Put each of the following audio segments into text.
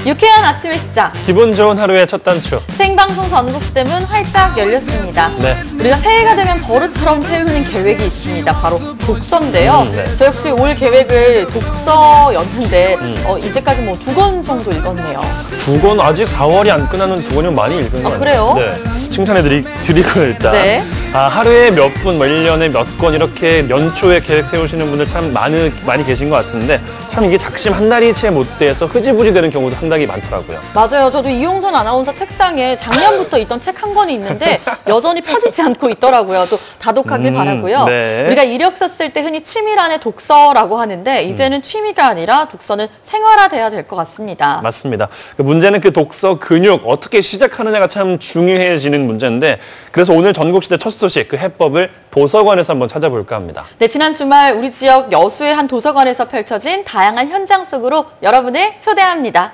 유쾌한 아침의 시작. 기분 좋은 하루의 첫 단추. 생방송 전국시대 문 활짝 열렸습니다. 네. 우리가 새해가 되면 버릇처럼 세우는 계획이 있습니다. 바로 독서인데요. 네. 저 역시 올 계획을 독서였는데 이제까지 뭐 2권 정도 읽었네요. 2권 아직 4월이 안 끝나는 2권이면 많이 읽은 거 그래요? 네. 칭찬해드리고 일단. 네. 하루에 몇 분, 1년에 몇 권 이렇게 연초에 계획 세우시는 분들 참 많이 계신 것 같은데 참 이게 작심 한 달이 채 못 돼서 흐지부지 되는 경우도 상당히 많더라고요. 맞아요. 저도 이용선 아나운서 책상에 작년부터 있던 책 한 권이 있는데 여전히 펴지지 않고 있더라고요. 또 다독하길 바라고요. 네. 우리가 이력서 쓸 때 흔히 취미란에 독서라고 하는데 이제는 취미가 아니라 독서는 생활화돼야 될 것 같습니다. 맞습니다. 문제는 그 독서 근육 어떻게 시작하느냐가 참 중요해지는 문제인데 그래서 오늘 전국시대 첫 소식 그 해법을 도서관에서 한번 찾아볼까 합니다. 네, 지난 주말 우리 지역 여수의 한 도서관에서 펼쳐진 다양한 현장 속으로 여러분을 초대합니다.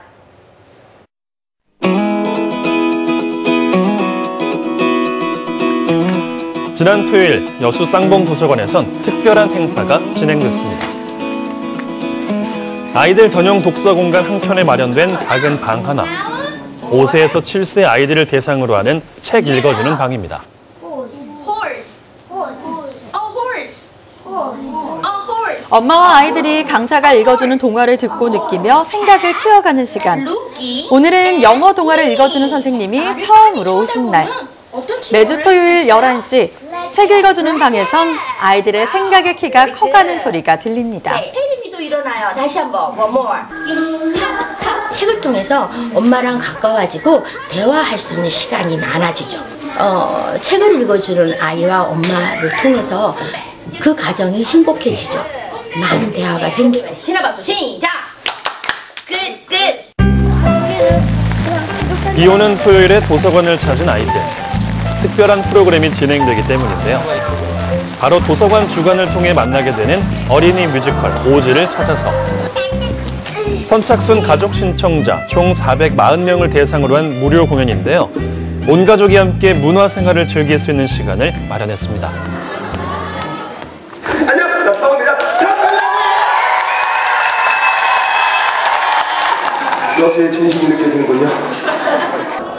지난 토요일 여수 쌍봉 도서관에선 특별한 행사가 진행됐습니다. 아이들 전용 독서 공간 한켠에 마련된 작은 방 하나. 5세에서 7세 아이들을 대상으로 하는 책 읽어주는 방입니다. 엄마와 아이들이 강사가 읽어주는 동화를 듣고 느끼며 생각을 키워가는 시간. 오늘은 영어 동화를 읽어주는 선생님이 처음으로 오신 날. 매주 토요일 11시 책 읽어주는 방에선 아이들의 생각의 키가 커가는 소리가 들립니다. 혜림이도 일어나요. 다시 한번. One more. 책을 통해서 엄마랑 가까워지고 대화할 수 있는 시간이 많아지죠. 책을 읽어주는 아이와 엄마를 통해서 그 가정이 행복해지죠. 많은 대화가 생기고. 지나박수 시작! 끝! 비 오는 토요일에 도서관을 찾은 아이들. 특별한 프로그램이 진행되기 때문인데요. 바로 도서관 주간을 통해 만나게 되는 어린이 뮤지컬 오즈를 찾아서 선착순 가족 신청자 총 440명을 대상으로 한 무료 공연인데요. 온 가족이 함께 문화생활을 즐길 수 있는 시간을 마련했습니다. 안녕, 여파원입니다. 여수의 진심이 느껴지는군요.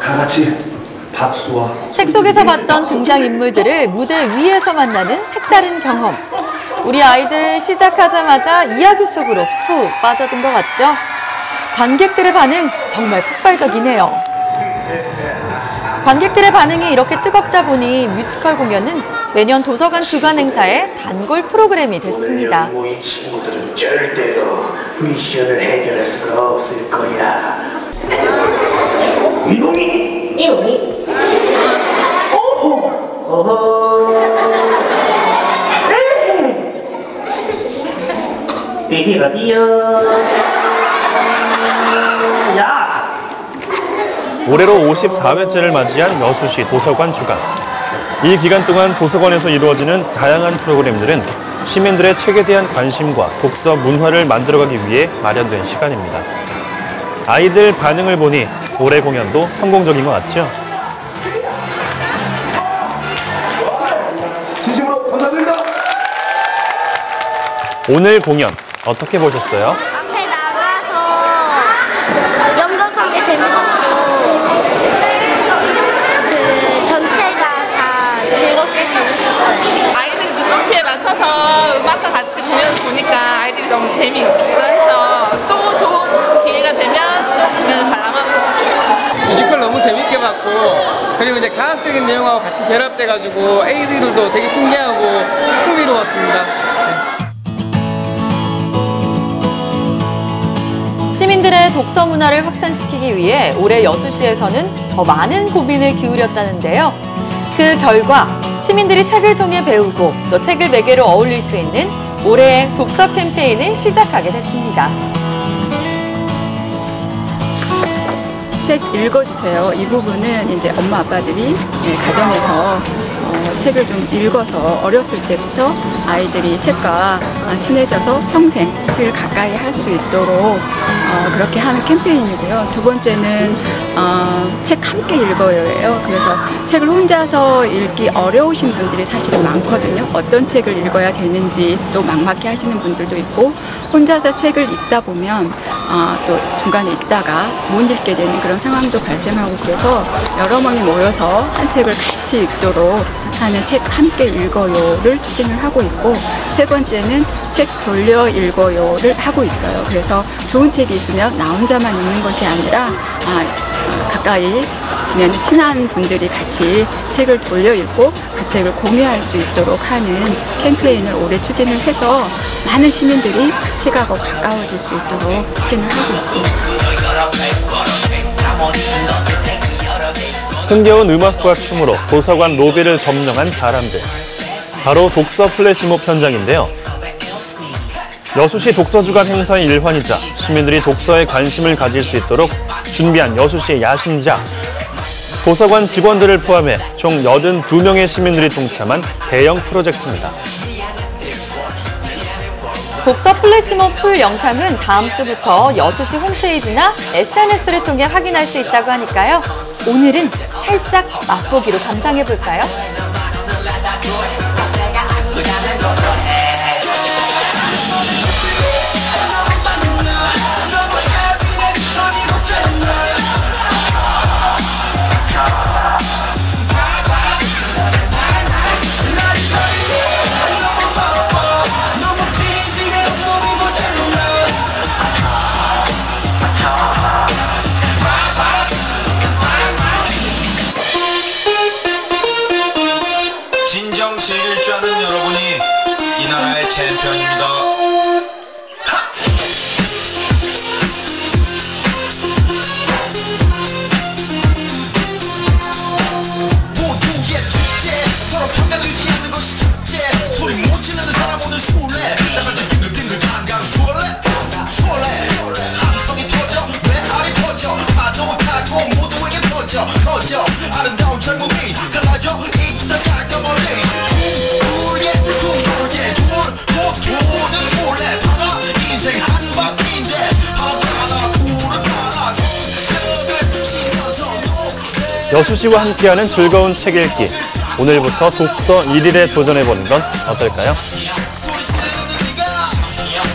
다 같이 박수와 책 속에서 봤던 등장인물들을 무대 위에서 만나는 색다른 경험. 우리 아이들 시작하자마자 이야기 속으로 푹 빠져든 것 같죠? 관객들의 반응 정말 폭발적이네요. 관객들의 반응이 이렇게 뜨겁다 보니 뮤지컬 공연은 매년 도서관 주간 행사의 단골 프로그램이 됐습니다. 모인 친구들은 절대로 미션을 해결할 수가 없을 거야. 이동이. 비비 어디요? 야! 올해로 54회째를 맞이한 여수시 도서관 주간. 이 기간 동안 도서관에서 이루어지는 다양한 프로그램들은 시민들의 책에 대한 관심과 독서 문화를 만들어가기 위해 마련된 시간입니다. 아이들 반응을 보니 올해 공연도 성공적인 것 같죠? 진심으로 감사드립니다. 오늘 공연 어떻게 보셨어요? 앞에 나가서 연극한 게 재밌었고 그 전체가 다 즐겁게 재밌었어요. 아이들 눈높이에 맞춰서 음악과 같이 공연을 보니까 아이들이 너무 재미있어 해서 또 좋은 기회가 되면 또 공연을 관람하고 뮤지컬 너무 재밌게 봤고 그리고 이제 과학적인 내용하고 같이 결합돼가지고 애들도 되게 신기하고 흥미로웠습니다. 시민들의 독서 문화를 확산시키기 위해 올해 여수시에서는 더 많은 고민을 기울였다는데요. 그 결과 시민들이 책을 통해 배우고 또 책을 매개로 어울릴 수 있는 올해의 독서 캠페인을 시작하게 됐습니다. 책 읽어주세요. 이 부분은 이제 엄마 아빠들이 가정에서 책을 좀 읽어서 어렸을 때부터 아이들이 책과 친해져서 평생 책을 가까이 할 수 있도록 그렇게 하는 캠페인이고요. 두 번째는 책 함께 읽어요예요. 그래서 책을 혼자서 읽기 어려우신 분들이 사실은 많거든요. 어떤 책을 읽어야 되는지 또 막막해 하시는 분들도 있고 혼자서 책을 읽다 보면 또 중간에 읽다가 못 읽게 되는 그런 상황도 발생하고 그래서 여러 명이 모여서 한 책을 같이 읽도록 하는 책 함께 읽어요를 추진을 하고 있고 세 번째는 책 돌려 읽어요를 하고 있어요. 그래서 좋은 책이 있으면 나 혼자만 읽는 것이 아니라 가까이 지내는 친한 분들이 같이 책을 돌려 읽고 그 책을 공유할 수 있도록 하는 캠페인을 올해 추진을 해서 많은 시민들이 책하고 가까워질 수 있도록 추진을 하고 있습니다. 흥겨운 음악과 춤으로 도서관 로비를 점령한 사람들. 바로 독서 플래시몹 현장인데요. 여수시 독서주간 행사의 일환이자 시민들이 독서에 관심을 가질 수 있도록 준비한 여수시의 야심작. 도서관 직원들을 포함해 총 82명의 시민들이 동참한 대형 프로젝트입니다. 독서 플래시몹 풀 영상은 다음 주부터 여수시 홈페이지나 SNS를 통해 확인할 수 있다고 하니까요. 오늘은 살짝 맛보기로 감상해볼까요? 진정 즐길 줄 아는 여러분이 이 나라의 챔피언입니다. 모두의 축제 서로 편가르지 않는 것이 숙제 소리 못 지르는 사람 오늘 술래 나같이 빙글빙글 강강 수월래 함성이 터져 메아리 퍼져 파도 타고 모두에게 퍼져 아름다운 젊음이 갈라져 있다 깔끔하게 우리의 둥글게 도는 몰래 하나 인생 한 바퀴인데 하나 둘은 하나 손뼉을 치면서 노래 여수시와 함께하는 즐거운 책 읽기. 오늘부터 독서 1일에 도전해보는 건 어떨까요? 소리 지르는 네가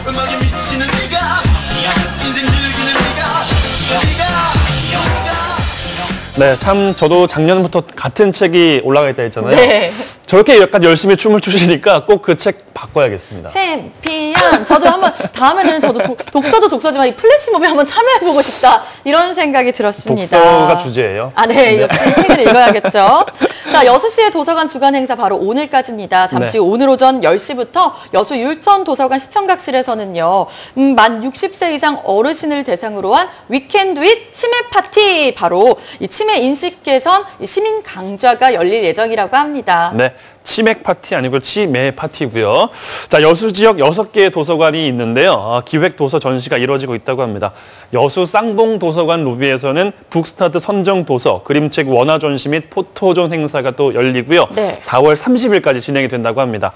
음악에 미치는 네가 인생 즐기는 네가 네, 참 저도 작년부터 같은 책이 올라가 있다 했잖아요. 네. 저렇게 약간 열심히 춤을 추시니까 꼭 그 책 바꿔야겠습니다. 챔피언. 저도 한번 다음에는 저도 독서도 독서지만 이 플래시몹에 한번 참여해보고 싶다 이런 생각이 들었습니다. 독서가 주제예요. 네, 역시 책을 읽어야겠죠. 자, 여수시의 도서관 주간 행사 바로 오늘까지입니다. 잠시 후 오늘 오전 10시부터 여수 율천 도서관 시청각실에서는요. 만 60세 이상 어르신을 대상으로 한 위켄드 윗 치매 파티, 바로 이 치매 인식 개선 시민 강좌가 열릴 예정이라고 합니다. 네, 치맥 파티 아니고 치매 파티고요. 자, 여수 지역 6개의 도서관이 있는데요. 기획 도서 전시가 이루어지고 있다고 합니다. 여수 쌍봉 도서관 로비에서는 북스타드 선정 도서, 그림책 원화 전시 및 포토존 행사가 또 열리고요. 네. 4월 30일까지 진행이 된다고 합니다.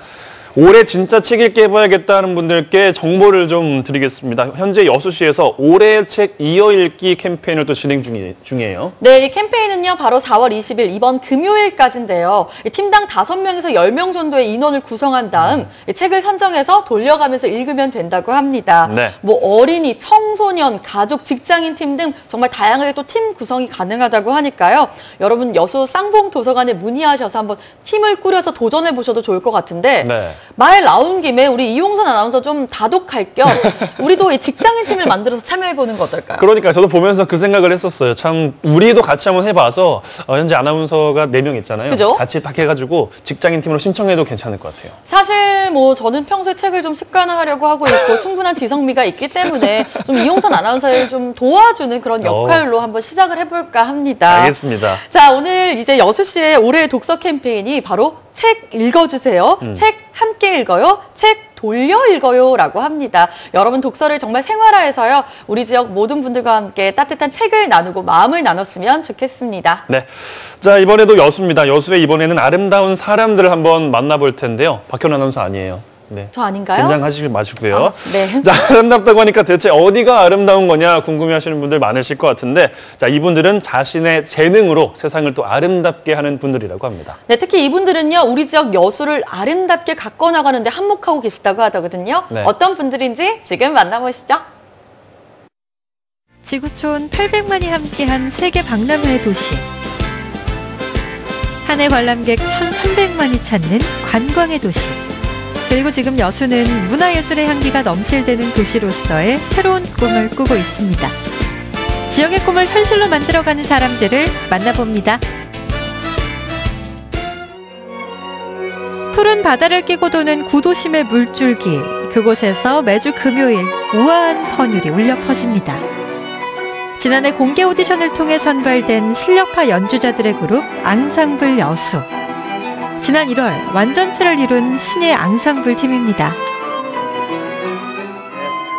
올해 진짜 책 읽기 해봐야겠다 하는 분들께 정보를 좀 드리겠습니다. 현재 여수시에서 올해 책 이어 읽기 캠페인을 또 진행 중이에요. 네, 이 캠페인은요, 바로 4월 20일 이번 금요일까지인데요. 팀당 5명에서 10명 정도의 인원을 구성한 다음 이 책을 선정해서 돌려가면서 읽으면 된다고 합니다. 네. 뭐 어린이, 청소년, 가족, 직장인 팀 등 정말 다양하게 또 팀 구성이 가능하다고 하니까요. 여러분 여수 쌍봉 도서관에 문의하셔서 한번 팀을 꾸려서 도전해 보셔도 좋을 것 같은데 네. 말 나온 김에 우리 이용선 아나운서 좀 다독할 겸 우리도 이 직장인 팀을 만들어서 참여해보는 거 어떨까요? 그러니까 저도 보면서 그 생각을 했었어요. 참 우리도 같이 한번 해봐서 현재 아나운서가 4명 있잖아요. 그죠? 같이 딱 해가지고 직장인 팀으로 신청해도 괜찮을 것 같아요. 사실 뭐 저는 평소에 책을 좀 습관화하려고 하고 있고 충분한 지성미가 있기 때문에 좀 이용선 아나운서를 좀 도와주는 그런 역할로 한번 시작을 해볼까 합니다. 알겠습니다. 자, 오늘 이제 여수시의 올해 독서 캠페인이 바로 책 읽어주세요. 책 함께 읽어요. 책 돌려 읽어요라고 합니다. 여러분 독서를 정말 생활화해서요. 우리 지역 모든 분들과 함께 따뜻한 책을 나누고 마음을 나눴으면 좋겠습니다. 네, 자 이번에도 여수입니다. 여수의 이번에는 아름다운 사람들을 한번 만나볼 텐데요. 박현 아나운서 아니에요. 네. 저 아닌가요? 긴장하시지 마시고요. 네. 자, 아름답다고 하니까 대체 어디가 아름다운 거냐 궁금해하시는 분들 많으실 것 같은데, 자 이분들은 자신의 재능으로 세상을 또 아름답게 하는 분들이라고 합니다. 네, 특히 이분들은요, 우리 지역 여수를 아름답게 가꿔 나가는데 한몫하고 계시다고 하더군요. 네. 어떤 분들인지 지금 만나보시죠. 지구촌 800만이 함께한 세계 박람회 도시. 한 해 관람객 1,300만이 찾는 관광의 도시. 그리고 지금 여수는 문화예술의 향기가 넘실대는 도시로서의 새로운 꿈을 꾸고 있습니다. 지역의 꿈을 현실로 만들어가는 사람들을 만나봅니다. 푸른 바다를 끼고 도는 구도심의 물줄기. 그곳에서 매주 금요일 우아한 선율이 울려 퍼집니다. 지난해 공개 오디션을 통해 선발된 실력파 연주자들의 그룹 앙상블 여수. 지난 1월 완전체를 이룬 신의 앙상블 팀입니다.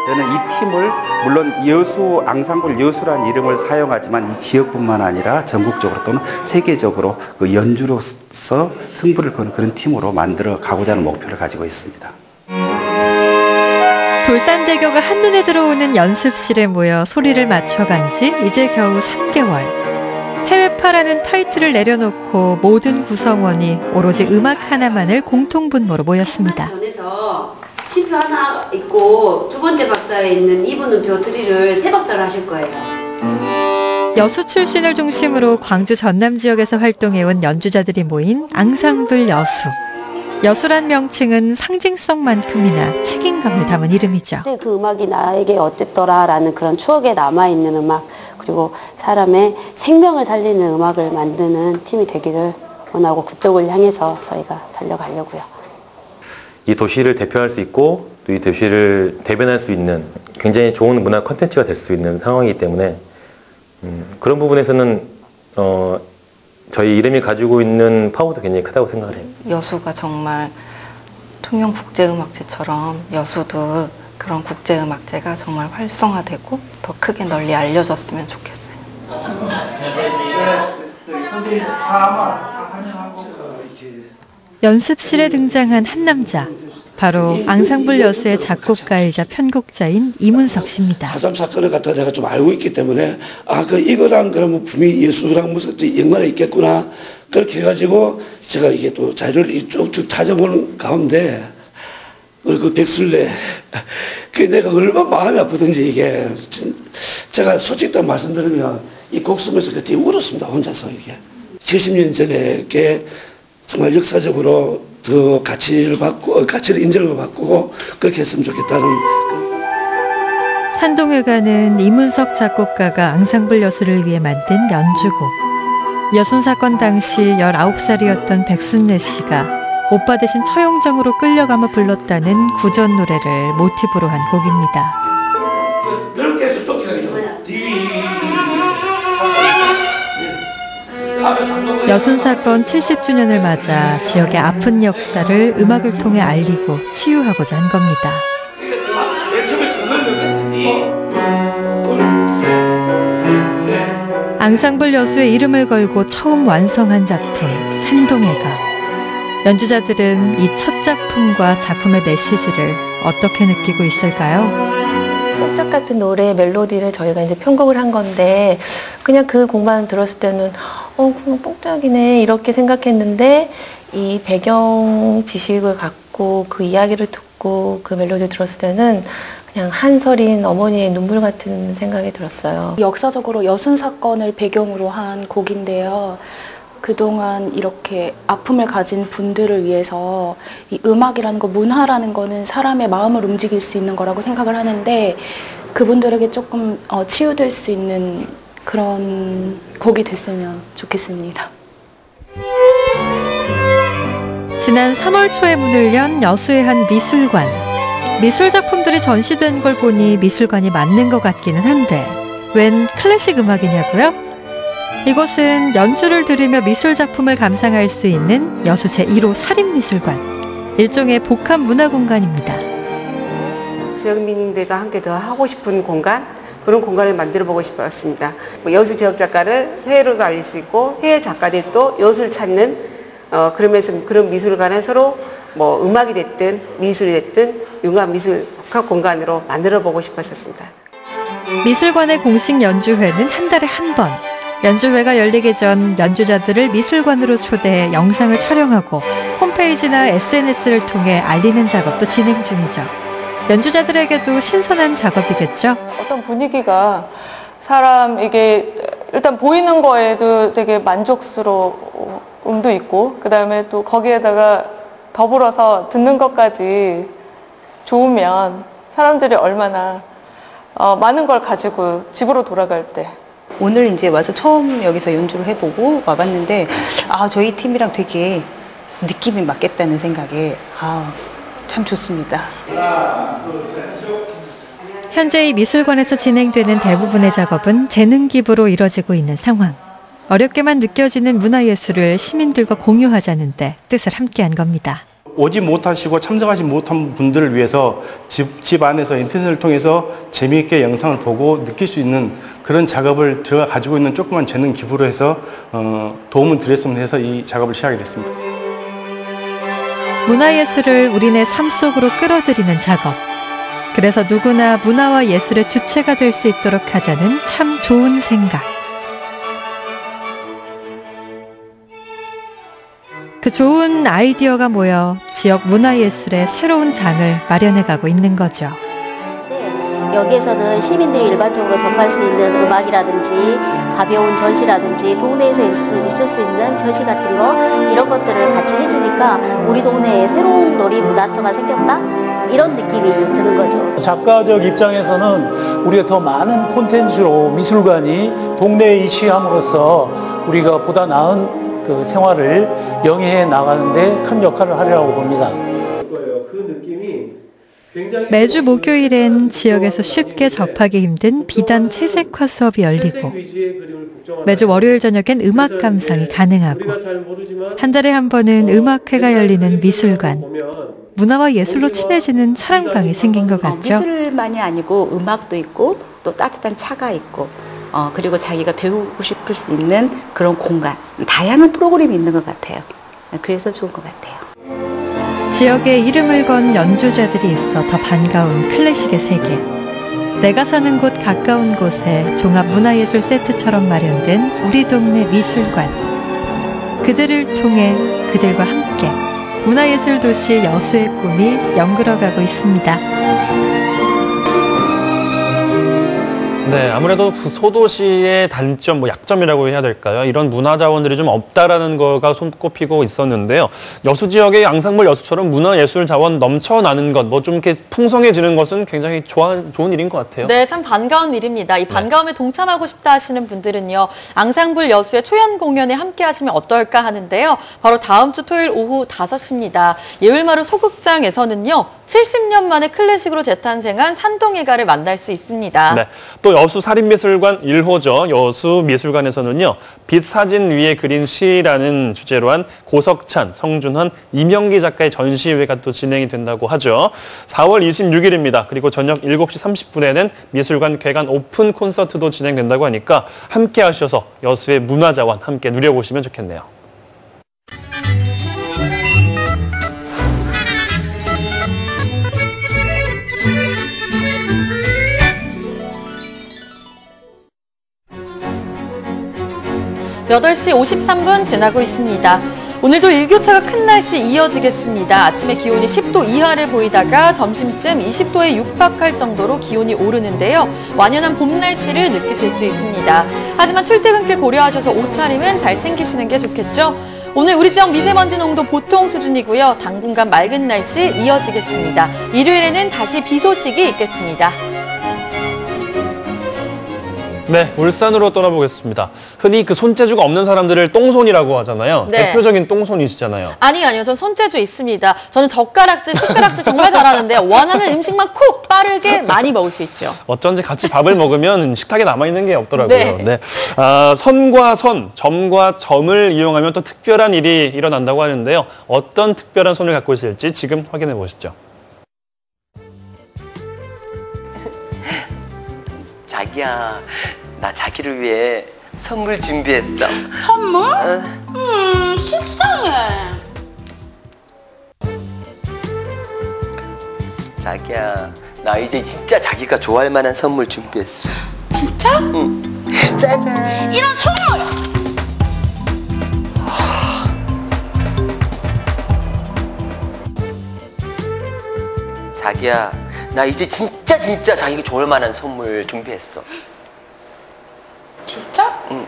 저는 이 팀을 물론 여수 앙상블 여수란 이름을 사용하지만 이 지역뿐만 아니라 전국적으로 또는 세계적으로 그 연주로서 승부를 거는 그런 팀으로 만들어 가고자 하는 목표를 가지고 있습니다. 돌산대교가 한눈에 들어오는 연습실에 모여 소리를 맞춰간 지 이제 겨우 3개월. 해외파라는 타이틀을 내려놓고 모든 구성원이 오로지 음악 하나만을 공통분모로 모였습니다. 전에서 쉼표 하나 있고 두 번째 박자에 있는 이분은 벼트리를 세 박자를 하실 거예요. 여수 출신을 중심으로 광주 전남 지역에서 활동해온 연주자들이 모인 앙상블 여수. 여수란 명칭은 상징성만큼이나 책임감을 담은 이름이죠. 그 음악이 나에게 어땠더라라는 그런 추억에 남아있는 음악, 그리고 사람의 생명을 살리는 음악을 만드는 팀이 되기를 원하고 그쪽을 향해서 저희가 달려가려고요. 이 도시를 대표할 수 있고 또 이 도시를 대변할 수 있는 굉장히 좋은 문화 콘텐츠가 될 수 있는 상황이기 때문에 그런 부분에서는 저희 이름이 가지고 있는 파워도 굉장히 크다고 생각을 해요. 여수가 정말 통영 국제음악제처럼 여수도 그런 국제음악제가 정말 활성화되고 더 크게 널리 알려졌으면 좋겠어요. 연습실에 등장한 한 남자. 바로 앙상블 여수의 작곡가이자 편곡자인 이문석 씨입니다. 4.3 사건을 갖다 내가 좀 알고 있기 때문에 이거랑 그러면 분명히 예수랑 무슨 연관이 있겠구나 그렇게 해가지고 제가 이게 또 자료를 쭉쭉 찾아보는 가운데 우리 그 백술래 그게 내가 얼마나 마음이 아프든지 이게 제가 솔직히 말씀드리면 이 곡 쓰면서 그때 울었습니다. 혼자서 이게 70년 전에 게 정말 역사적으로 더 가치를 인정을 받고 그렇게 했으면 좋겠다는. 산동회관은 이문석 작곡가가 앙상블 여수를 위해 만든 연주곡. 여순 사건 당시 19살이었던 백순례 씨가 오빠 대신 처용정으로 끌려가며 불렀다는 구전 노래를 모티브로 한 곡입니다. 넓게서 쫓겨가요. 여순 사건 70주년을 맞아 지역의 아픈 역사를 음악을 통해 알리고 치유하고자 한 겁니다. 앙상블 여수의 이름을 걸고 처음 완성한 작품 산동해가. 연주자들은 이 첫 작품과 작품의 메시지를 어떻게 느끼고 있을까요? 뽕짝 같은 노래 멜로디를 저희가 이제 편곡을 한 건데 그냥 그 곡만 들었을 때는 그냥 뽕짝이네 이렇게 생각했는데 이 배경 지식을 갖고 그 이야기를 듣고 그 멜로디를 들었을 때는 그냥 한서린 어머니의 눈물 같은 생각이 들었어요. 역사적으로 여순 사건을 배경으로 한 곡인데요. 그동안 이렇게 아픔을 가진 분들을 위해서 이 음악이라는 거, 문화라는 거는 사람의 마음을 움직일 수 있는 거라고 생각을 하는데 그분들에게 조금 치유될 수 있는 그런 곡이 됐으면 좋겠습니다. 지난 3월 초에 문을 연 여수의 한 미술관. 미술 작품들이 전시된 걸 보니 미술관이 맞는 것 같기는 한데 웬 클래식 음악이냐고요? 이곳은 연주를 들으며 미술 작품을 감상할 수 있는 여수 제1호 사립미술관. 일종의 복합 문화 공간입니다. 지역 민인들과 함께 더 하고 싶은 공간, 그런 공간을 만들어 보고 싶었습니다. 여수 지역 작가를 해외로 알릴 수 있고 해외 작가들이 또 여수를 찾는 그러면서 그런 미술관을 서로 음악이 됐든 미술이 됐든 융합 미술 복합 공간으로 만들어 보고 싶었습니다. 미술관의 공식 연주회는 한 달에 한 번. 연주회가 열리기 전 연주자들을 미술관으로 초대해 영상을 촬영하고 홈페이지나 SNS를 통해 알리는 작업도 진행 중이죠. 연주자들에게도 신선한 작업이겠죠? 어떤 분위기가 이게 일단 보이는 거에도 되게 만족스러움도 있고, 그 다음에 또 거기에다가 더불어서 듣는 것까지 좋으면 사람들이 얼마나 많은 걸 가지고 집으로 돌아갈 때. 오늘 이제 와서 처음 여기서 연주를 해보고 와봤는데, 저희 팀이랑 되게 느낌이 맞겠다는 생각에, 참 좋습니다. 현재 이 미술관에서 진행되는 대부분의 작업은 재능 기부로 이뤄지고 있는 상황. 어렵게만 느껴지는 문화예술을 시민들과 공유하자는데 뜻을 함께한 겁니다. 오지 못하시고 참석하지 못한 분들을 위해서 집 안에서 인터넷을 통해서 재미있게 영상을 보고 느낄 수 있는 그런 작업을 제가 가지고 있는 조그만 재능 기부로 해서 도움을 드렸으면 해서 이 작업을 시작하게 됐습니다. 문화예술을 우리네 삶 속으로 끌어들이는 작업. 그래서 누구나 문화와 예술의 주체가 될 수 있도록 하자는 참 좋은 생각. 그 좋은 아이디어가 모여 지역 문화예술의 새로운 장을 마련해가고 있는 거죠. 여기에서는 시민들이 일반적으로 접할 수 있는 음악이라든지 가벼운 전시라든지 동네에서 있을 수 있는 전시 같은 거 이런 것들을 같이 해주니까 우리 동네에 새로운 놀이 문화터가 생겼다? 이런 느낌이 드는 거죠. 작가적 입장에서는 우리가 더 많은 콘텐츠로 미술관이 동네에 이취함으로써 우리가 보다 나은 그 생활을 영위해 나가는데 큰 역할을 하리라고 봅니다. 매주 목요일엔 지역에서 쉽게 접하기 힘든 비단 채색화 수업이 열리고 매주 월요일 저녁엔 음악 감상이 가능하고 한 달에 한 번은 음악회가 열리는 미술관. 문화와 예술로 친해지는 사랑방이 생긴 것 같죠. 미술만이 아니고 음악도 있고 또 따뜻한 차가 있고 그리고 자기가 배우고 싶을 수 있는 그런 공간. 다양한 프로그램이 있는 것 같아요. 그래서 좋은 것 같아요. 지역에 이름을 건 연주자들이 있어 더 반가운 클래식의 세계. 내가 사는 곳 가까운 곳에 종합문화예술 세트처럼 마련된 우리 동네 미술관. 그들을 통해 그들과 함께 문화예술 도시 여수의 꿈이 연그러가고 있습니다. 네, 아무래도 그 소도시의 단점, 약점이라고 해야 될까요? 이런 문화 자원들이 좀 없다라는 거가 손꼽히고 있었는데요. 여수 지역의 앙상블 여수처럼 문화예술 자원 넘쳐나는 것, 좀 이렇게 풍성해지는 것은 굉장히 좋은 일인 것 같아요. 네, 참 반가운 일입니다. 이 반가움에 동참하고 싶다 하시는 분들은요, 앙상블 여수의 초연 공연에 함께 하시면 어떨까 하는데요. 바로 다음 주 토요일 오후 5시입니다. 예울마루 소극장에서는요, 70년 만에 클래식으로 재탄생한 산동예가를 만날 수 있습니다. 네, 또 여수 사립미술관 1호죠. 여수 미술관에서는요. 빛 사진 위에 그린 시라는 주제로 한 고석찬, 성준헌, 이명기 작가의 전시회가 또 진행이 된다고 하죠. 4월 26일입니다. 그리고 저녁 7시 30분에는 미술관 개관 오픈 콘서트도 진행된다고 하니까 함께 하셔서 여수의 문화자원 함께 누려보시면 좋겠네요. (8시 53분) 지나고 있습니다. 오늘도 일교차가 큰 날씨 이어지겠습니다. 아침에 기온이 10도 이하를 보이다가 점심쯤 20도에 육박할 정도로 기온이 오르는데요. 완연한 봄 날씨를 느끼실 수 있습니다. 하지만 출퇴근길 고려하셔서 옷차림은 잘 챙기시는 게 좋겠죠. 오늘 우리 지역 미세먼지 농도 보통 수준이고요. 당분간 맑은 날씨 이어지겠습니다. 일요일에는 다시 비 소식이 있겠습니다. 네, 울산으로 떠나보겠습니다. 흔히 그 손재주가 없는 사람들을 똥손이라고 하잖아요. 네. 대표적인 똥손이시잖아요. 아니요. 전 손재주 있습니다. 저는 젓가락질, 숟가락질 정말 잘하는데 원하는 음식만 콕 빠르게 많이 먹을 수 있죠. 어쩐지 같이 밥을 먹으면 식탁에 남아있는 게 없더라고요. 네. 네. 선과 선, 점과 점을 이용하면 또 특별한 일이 일어난다고 하는데요. 어떤 특별한 손을 갖고 있을지 지금 확인해 보시죠. 자기야, 나 자기를 위해 선물 준비했어. 선물? 식상해. 자기야, 나 이제 진짜 자기가 좋아할 만한 선물 준비했어. 진짜? 응. 짜잔. 이런 선물! 자기야, 나 이제 진짜 자기가 좋아할 만한 선물 준비했어. 진짜? 응.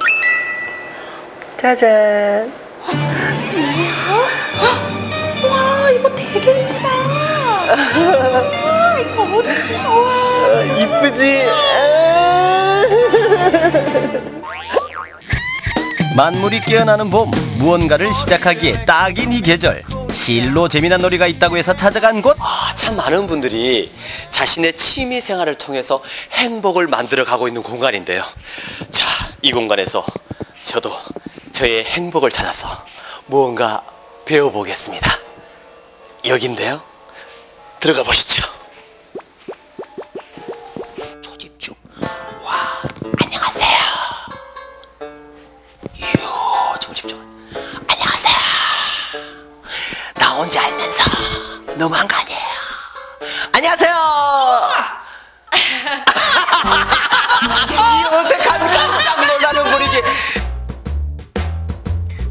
짜잔. 와, 이거 되게 예쁘다. 와, 이거 어디서? 와, 이쁘지? 만물이 깨어나는 봄, 무언가를 시작하기에 딱인 이 계절. 실로 재미난 놀이가 있다고 해서 찾아간 곳. 참 많은 분들이 자신의 취미 생활을 통해서 행복을 만들어 가고 있는 공간인데요. 자, 이 공간에서 저도 저의 행복을 찾아서 무언가 배워보겠습니다. 여긴데요. 들어가 보시죠. 초집중. 와, 안녕하세요. 초집중. 안녕하세요. 나 혼자 알면서 너무한 거 아니에요? 안녕하세요. 이 어색함이 깜짝 놀라는 분위기.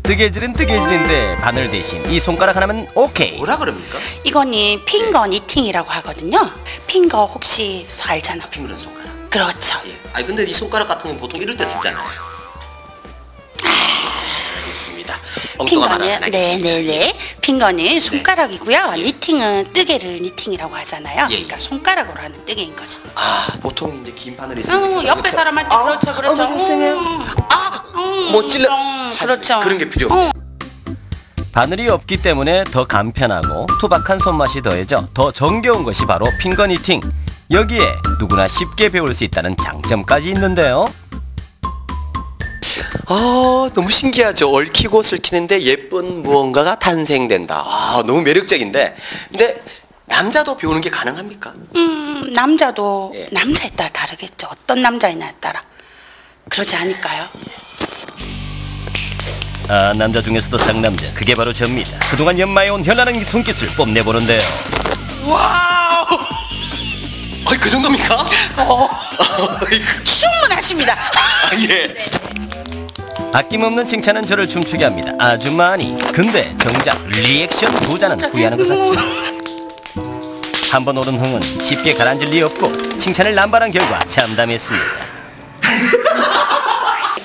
뜨개질은 뜨개질인데 바늘 대신 이 손가락 하나면 오케이. 뭐라 그럽니까? 이거는 핑거 니팅이라고 하거든요. 핑거 혹시 알잖아. 핑거는 손가락. 그렇죠. 예. 아니 근데 이 손가락 같은 건 보통 이럴 때 쓰잖아요. 알겠습니다. 핑거는 네네네. 핑거는 손가락이고요. 니팅은 뜨개를 니팅이라고 하잖아요. 예. 그러니까 손가락으로 하는 뜨개인 거죠. 아, 보통 이제 긴 바늘이 있으니까 옆에 사람한테 그렇죠, 그렇죠. 뭐 찔러. 그렇죠. 그런 게 필요 없고. 바늘이 없기 때문에 더 간편하고 투박한 손맛이 더해져 더 정겨운 것이 바로 핑거 니팅. 여기에 누구나 쉽게 배울 수 있다는 장점까지 있는데요. 너무 신기하죠. 얽히고 슬키는데 예쁜 무언가가 탄생된다. 너무 매력적인데. 근데 남자도 배우는 게 가능합니까? 남자도 남자에 따라 다르겠죠. 어떤 남자이냐에 따라. 그러지 않을까요? 아, 남자 중에서도 상남자, 그게 바로 접니다. 그동안 연마해온 현란한 손기술 뽐내보는데요. 와우! 그 정도입니까? 충분하십니다. 예. 아낌없는 칭찬은 저를 춤추게 합니다. 아주 많이. 근데 정작 리액션 부자는 후회하는 것 같죠. 한번 오른 흥은 쉽게 가라앉을 리 없고 칭찬을 남발한 결과 참담했습니다.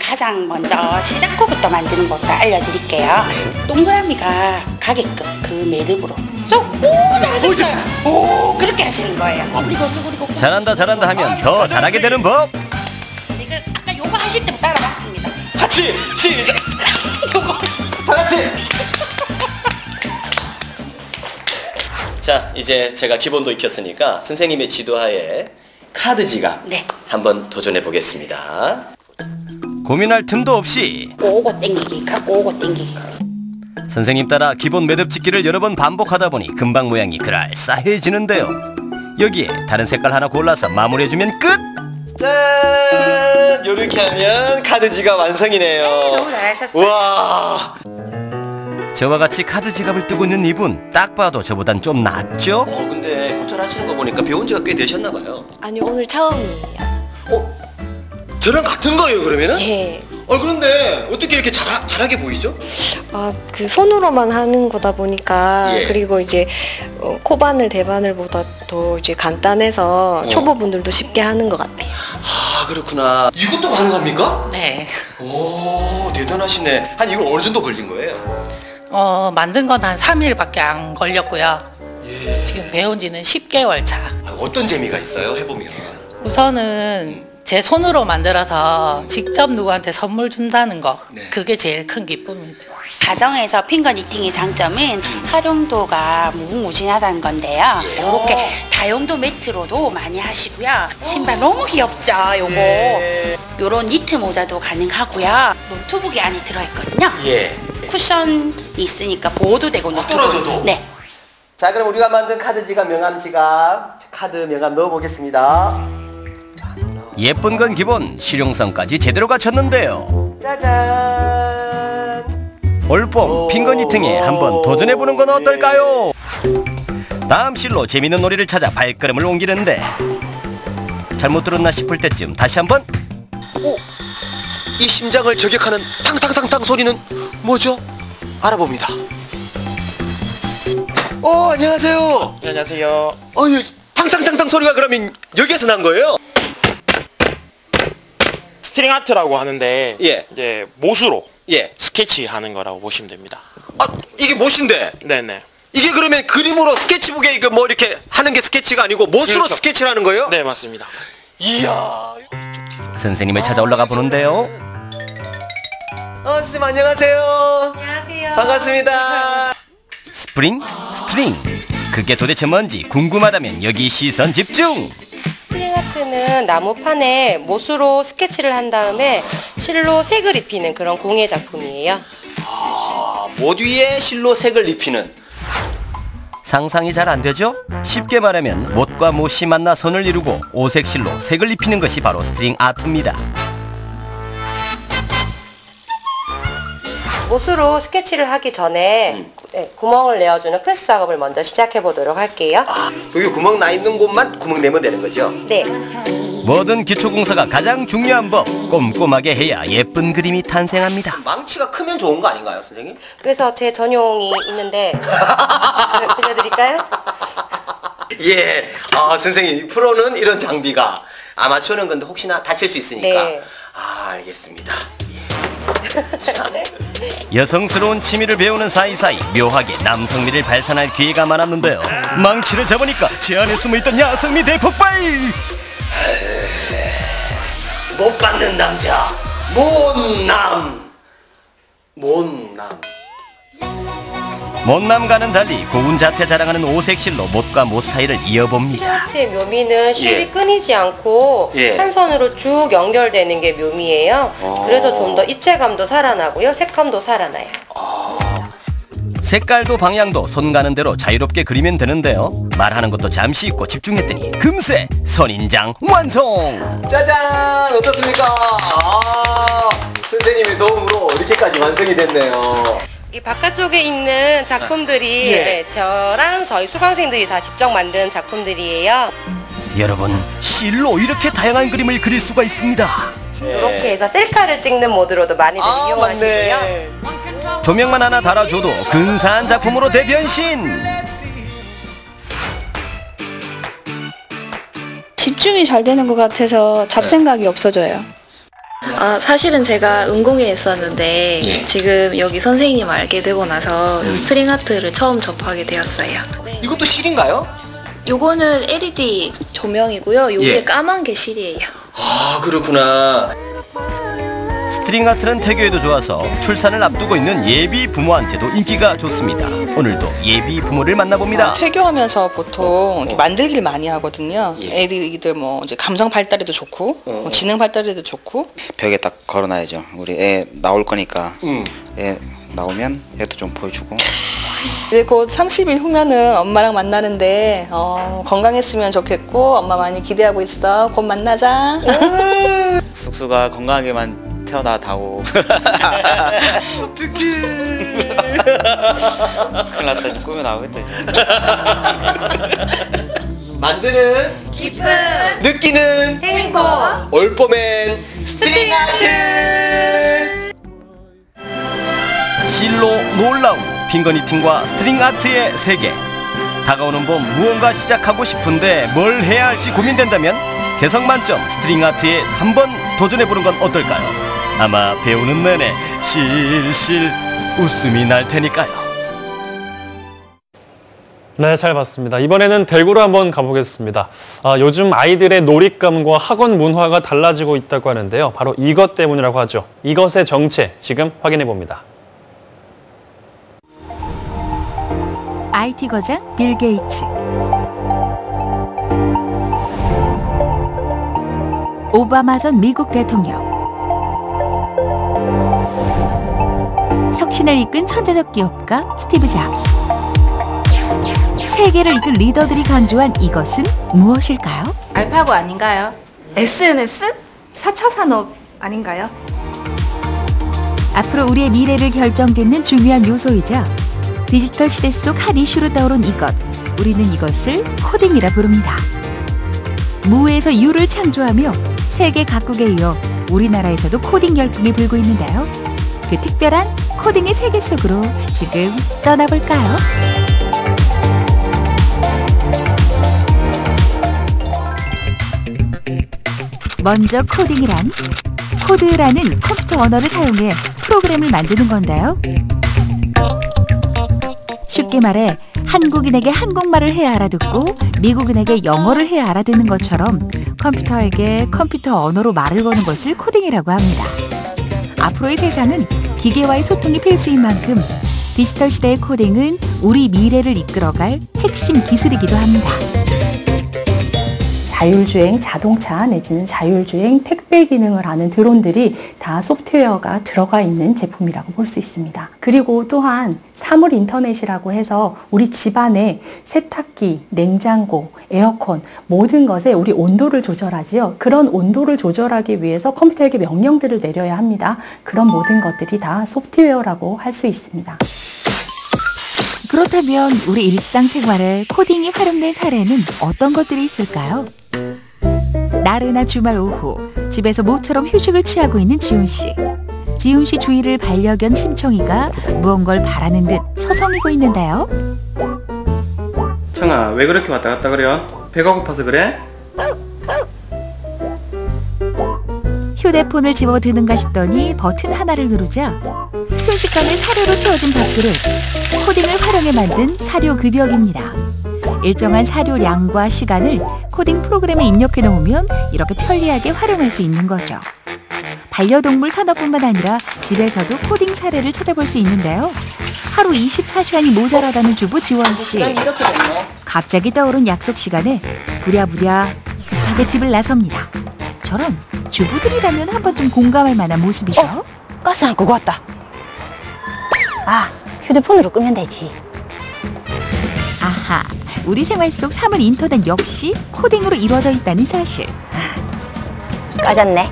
가장 먼저 시작구부터 만드는 것도 알려드릴게요. 동그라미가 가게끔 그 매듭으로 쏙! 오! 잘하셨어요! 오! 그렇게 하시는 거예요. 그리고 잘한다 잘한다 하면 더 잘하게 되는 법. 이거 아까 요거 하실 때부터 따라봤습니다. 같이! 시작! 요거 다 같이! 자, 이제 제가 기본도 익혔으니까 선생님의 지도하에 카드 지갑 한번 도전해 보겠습니다. 고민할 틈도 없이 오고 땡기기 갖고 오고 땡기기. 선생님 따라 기본 매듭 짓기를 여러 번 반복하다 보니 금방 모양이 그럴싸해지는데요. 여기에 다른 색깔 하나 골라서 마무리해주면 끝! 짠! 이렇게 하면 카드 지갑 완성이네요. 너무 잘하셨어요. 와! 저와 같이 카드 지갑을 뜨고 있는 이분 딱 봐도 저보단 좀 낫죠? 근데 고철하시는 거 보니까 배운 지가 꽤 되셨나 봐요. 아니요, 오늘 처음이에요. 저랑 같은 거예요, 그러면은? 예. 그런데 어떻게 이렇게 잘하게 보이죠? 그 손으로만 하는 거다 보니까 그리고 이제 코바늘, 대바늘보다 더 이제 간단해서 초보분들도 쉽게 하는 것 같아요. 아, 그렇구나. 이것도 가능합니까? 네. 오, 대단하시네. 한 이거 어느 정도 걸린 거예요? 만든 건 한 3일밖에 안 걸렸고요. 지금 배운 지는 10개월 차. 어떤 재미가 있어요, 해보면? 우선은 제 손으로 만들어서 직접 누구한테 선물 준다는 거, 그게 제일 큰 기쁨이죠. 가정에서 핑거 니팅의 장점은 활용도가 무궁무진하다는 건데요. 이렇게 다용도 매트로도 많이 하시고요. 신발 너무 귀엽죠, 요거. 요런 니트 모자도 가능하고요. 노트북이 안에 들어있거든요. 쿠션이 있으니까 보호도 되고 노트북. 떨어져도? 네. 자, 그럼 우리가 만든 카드 지갑, 명함 지갑, 카드 명함 넣어보겠습니다. 예쁜 건 기본, 실용성까지 제대로 갖췄는데요. 짜잔! 올봄 핑거 니팅에 한번 도전해보는 건 어떨까요? 다음 실로 재밌는 놀이를 찾아 발걸음을 옮기는데 잘못 들었나 싶을 때쯤 다시 한번 이 심장을 저격하는 탕탕탕탕 소리는 뭐죠? 알아봅니다. 안녕하세요. 안녕하세요. 탕탕탕탕 소리가 그러면 여기에서 난 거예요? 스트링 아트라고 하는데 예. 이제 못으로 예. 스케치하는 거라고 보시면 됩니다. 아, 이게 못인데? 네네. 이게 그러면 그림으로 스케치북에 이거 뭐 이렇게 하는 게 스케치가 아니고 못으로 그렇죠. 스케치를 하는 거예요? 네, 맞습니다. 이야. 선생님을 찾아 올라가 보는데요. 선생님 안녕하세요. 안녕하세요. 반갑습니다. 스프링, 스트링. 그게 도대체 뭔지 궁금하다면 여기 시선 집중. 스트링 아트는 나무판에 못으로 스케치를 한 다음에 실로 색을 입히는 그런 공예 작품이에요. 아, 못 위에 실로 색을 입히는. 상상이 잘 안 되죠? 쉽게 말하면 못과 못이 만나 선을 이루고 오색실로 색을 입히는 것이 바로 스트링 아트입니다. 못으로 스케치를 하기 전에 구멍을 내어주는 프레스 작업을 먼저 시작해 보도록 할게요. 여기 구멍 나 있는 곳만 구멍 내면 되는 거죠? 네. 모든 기초공사가 가장 중요한 법, 꼼꼼하게 해야 예쁜 그림이 탄생합니다. 망치가 크면 좋은 거 아닌가요, 선생님? 그래서 제 전용이 있는데 들려드릴까요? 예, 선생님 프로는 이런 장비가, 아마추어는 근데 혹시나 다칠 수 있으니까. 네. 아, 알겠습니다. 여성스러운 취미를 배우는 사이사이 묘하게 남성미를 발산할 기회가 많았는데요. 망치를 잡으니까 제 안에 숨어있던 야성미 대폭발! 못 받는 남자, 못남. 못남과는 달리 고운 자태 자랑하는 오색실로 못과 못 사이를 이어봅니다. 스트링 아트의 묘미는 실이 끊이지 않고 한 손으로 쭉 연결되는 게 묘미예요. 그래서 좀 더 입체감도 살아나고요, 색감도 살아나요. 색깔도 방향도 손 가는 대로 자유롭게 그리면 되는데요. 말하는 것도 잠시 잊고 집중했더니 금세 선인장 완성! 짜잔! 어떻습니까? 선생님의 도움으로 이렇게까지 완성이 됐네요. 이 바깥쪽에 있는 작품들이 저랑 저희 수강생들이 다 직접 만든 작품들이에요. 여러분, 실로 이렇게 다양한 그림을 그릴 수가 있습니다. 이렇게 해서 셀카를 찍는 모드로도 많이들 이용하시고요. 조명만 하나 달아줘도 근사한 작품으로 대변신! 집중이 잘 되는 것 같아서 잡생각이 없어져요. 사실은 제가 은공에 있었는데 지금 여기 선생님 알게 되고 나서 스트링 아트를 처음 접하게 되었어요. 이것도 실인가요? 요거는 LED 조명이고요. 요게 까만 게 실이에요. 아, 그렇구나. 스트링 아트는 태교에도 좋아서 출산을 앞두고 있는 예비 부모한테도 인기가 좋습니다. 오늘도 예비 부모를 만나봅니다. 태교하면서 보통 이렇게 만들기를 많이 하거든요. 애들이 뭐 이제 감성 발달에도 좋고 뭐 지능 발달에도 좋고. 벽에 딱 걸어놔야죠. 우리 애 나올 거니까 애 나오면 애도 좀 보여주고. 이제 곧 30일 후면은 엄마랑 만나는데 건강했으면 좋겠고 엄마 많이 기대하고 있어. 곧 만나자. 쑥쑥아 건강하게만 태어나다오. 어떡해. 큰일 났다. 꿈에 나오겠다. 만드는 기쁨, 느끼는 행복, 올봄엔 스트링 아트. 실로 놀라운 핑거니팅과 스트링 아트의 세계. 다가오는 봄 무언가 시작하고 싶은데 뭘 해야 할지 고민된다면 개성 만점 스트링 아트에 한번 도전해보는 건 어떨까요? 아마 배우는 내내 실실 웃음이 날 테니까요. 네, 잘 봤습니다. 이번에는 대구로 한번 가보겠습니다. 요즘 아이들의 놀잇감과 학원 문화가 달라지고 있다고 하는데요. 바로 이것 때문이라고 하죠. 이것의 정체, 지금 확인해 봅니다. IT 거장 빌 게이츠, 오바마 전 미국 대통령, 혁신을 이끈 천재적 기업가 스티브 잡스. 세계를 이끈 리더들이 간주한 이것은 무엇일까요? 알파고 아닌가요? SNS? 4차 산업 아닌가요? 앞으로 우리의 미래를 결정짓는 중요한 요소이자 디지털 시대 속 핫 이슈로 떠오른 이것, 우리는 이것을 코딩이라 부릅니다. 무에서 유를 창조하며 세계 각국에 이어 우리나라에서도 코딩 열풍이 불고 있는데요. 그 특별한 코딩의 세계 속으로 지금 떠나볼까요? 먼저 코딩이란 코드라는 컴퓨터 언어를 사용해 프로그램을 만드는 건데요. 쉽게 말해 한국인에게 한국말을 해야 알아듣고 미국인에게 영어를 해야 알아듣는 것처럼 컴퓨터에게 컴퓨터 언어로 말을 거는 것을 코딩이라고 합니다. 앞으로의 세상은 기계와의 소통이 필수인 만큼 디지털 시대의 코딩은 우리 미래를 이끌어갈 핵심 기술이기도 합니다. 자율주행 자동차 내지는 자율주행 택배 기능을 하는 드론들이 다 소프트웨어가 들어가 있는 제품이라고 볼 수 있습니다. 그리고 또한 사물 인터넷이라고 해서 우리 집안에 세탁기, 냉장고, 에어컨 모든 것에 우리 온도를 조절하지요. 그런 온도를 조절하기 위해서 컴퓨터에게 명령들을 내려야 합니다. 그런 모든 것들이 다 소프트웨어라고 할 수 있습니다. 그렇다면 우리 일상생활에 코딩이 활용된 사례는 어떤 것들이 있을까요? 나른한 주말 오후 집에서 모처럼 휴식을 취하고 있는 지훈 씨. 지훈 씨 주위를 반려견 심청이가 무언가를 바라는 듯 서성이고 있는데요. 청아, 왜 그렇게 왔다 갔다 그래? 배가 고파서 그래? 휴대폰을 집어드는가 싶더니 버튼 하나를 누르자 순식간에 사료로 채워진 밥그릇. 코딩을 활용해 만든 사료급여기입니다. 일정한 사료량과 시간을 코딩 프로그램에 입력해 놓으면 이렇게 편리하게 활용할 수 있는 거죠. 반려동물 산업뿐만 아니라 집에서도 코딩 사례를 찾아볼 수 있는데요. 하루 24시간이 모자라다는 주부 지원 씨. 갑자기 떠오른 약속 시간에 부랴부랴 급하게 집을 나섭니다. 저런 주부들이라면 한 번쯤 공감할 만한 모습이죠. 가스 안 끄고 왔다. 아, 휴대폰으로 끄면 되지. 아하, 우리 생활 속 사물 인터넷 역시 코딩으로 이루어져 있다는 사실. 꺼졌네.